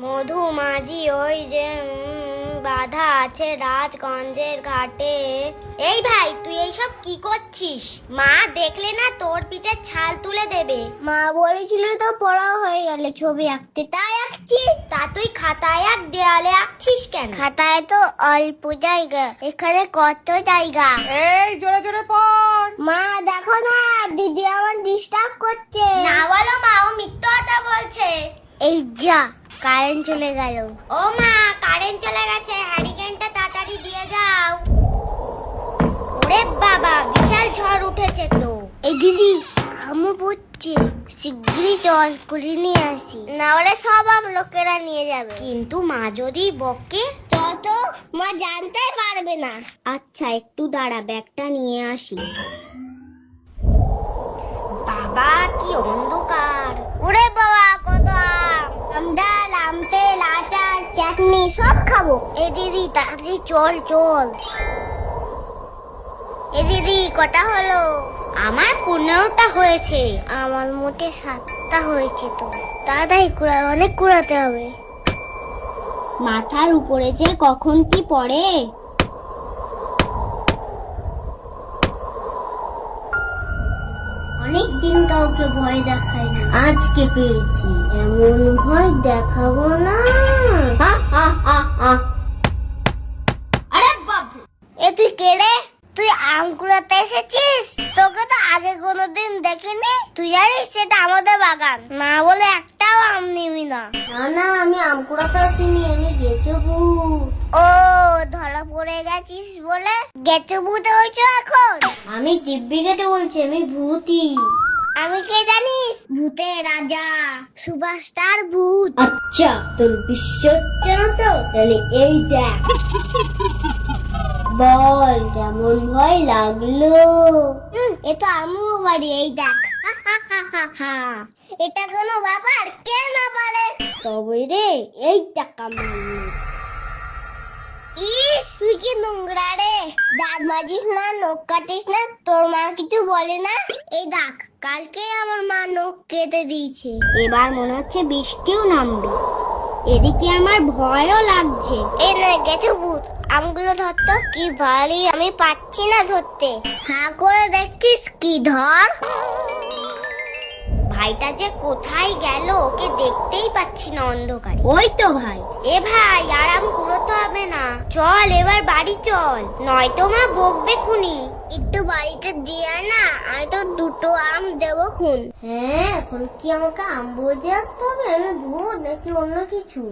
মধুমাঝি ওই যে বাধা আছে রাজগঞ্জের ঘাটে। এই ভাই, তুই এইসব কি করছিস? মা দেখলে না তোর পিঠে ছাল তুলে দেবে। মা বলেছিল তো পড়া হয়ে গেলে ছবি আঁকতে, তাই আঁকছি। তা তুই খাতায় এক দেয়ালে আঁকছিস কেন? খাতায় তো অল্প জায়গা, এখানে কত জায়গা। এই জোরে জোরে পড়। মা দেখো না, দিদি আমার ডিস্টার্ব করছে। না বলো মা, ও মিথ্যা কথা বলছে। এই যা, কারেন্ট চলে গেল। ও মা, কারেন্ট চলে গেছে, হ্যারিকেনটা তাড়াতাড়ি দিয়ে যাও। ওরে বাবা, বিশাল ঝড় উঠেছে তো। এই দিদি আমু পড়ছে, শিগগিরই চল করে নিয়ে আসি, না হলে সব লোকেরা নিয়ে যাবে। কিন্তু মা যদি বকে? তত মা জানতেই পারবে না। আচ্ছা একটু দাঁড়া, ব্যাগটা নিয়ে আসি। বাবা কি অন্ধকার! ওরে বাবা, কত আম, ডাল, আম তেল, আচার, চাটনি সব খাবো। এই দিদি তাড়াতাড়ি চল চল। এই দিদি কটা হলো? আমার 15টা হয়েছে। আমার মোটে 7টা হয়েছে। তো তাড়াতাড়ি কুড়া, অনেক কুড়াতে হবে। মাথার উপরে যে কখন কি পড়ে। অনেক দিন কাউকে ভয় দেখাই না, আজকে পেয়েছি। এমন ভয় দেখাবো না। আরে বাবু, এ তুই কে রে? তুই আম কুড়াতে এসেছিস? তোকে তো আগে কোনোদিন দেখিনি। তুই জানিস সেটা আমাদের বাগান, না বলে একটাও আম নিবি না। না না, আমি আম কুড়াতে আসিনি, আমি গেছো ভূত। ও, ধরা পড়ে গেছিস বলে গেছো ভূত হয়েছো এখন? আমি দিব্যি কেটে বলছি, আমি ভূতই। আমি কে জানিস? ভূতের রাজা, সুপারস্টার ভূত। আচ্ছা তোর বিশ্বাস হচ্ছে না তো, তাহলে এই দেখ। বল কেমন ভয় লাগলো? এ তো আমিও বাড়ি, এই দেখ। এটা কোনো ব্যাপার? কে না পারে? তবে রে, এই টাকা মারলো। ইস, তুই কি নোংরা রে। দাঁত মাজিস না, নখ কাটিস না, তোর মা কিছু বলে না? এই দেখ, কালকে আমার মা নখ কেটে দিয়েছে। এবার মনে হচ্ছে বৃষ্টিও নামবে। এদিকে আমার ভয়ও লাগছে। এই নয় গেছো ভূত, আমগুলো ধরতো। কি ভারী, আমি পাচ্ছি না ধরতে। হ্যাঁ করে দেখছিস কি? ধর। ভাইটা যে কোথায় গেল, ওকে দেখতেই পাচ্ছি না অন্ধকারে। ওই তো ভাই। এ ভাই, আরাম কুড়োতে হবে না, চল এবার বাড়ি চল, নয়তো মা বকবে খুনি। একটু বাড়িতে দিয়ে না, আমি তো 2টো আম দেবো খুন। হ্যাঁ, এখন কি আমাকে আম বলতে আসতে হবে? আমি ভূত নাকি অন্য কিছু?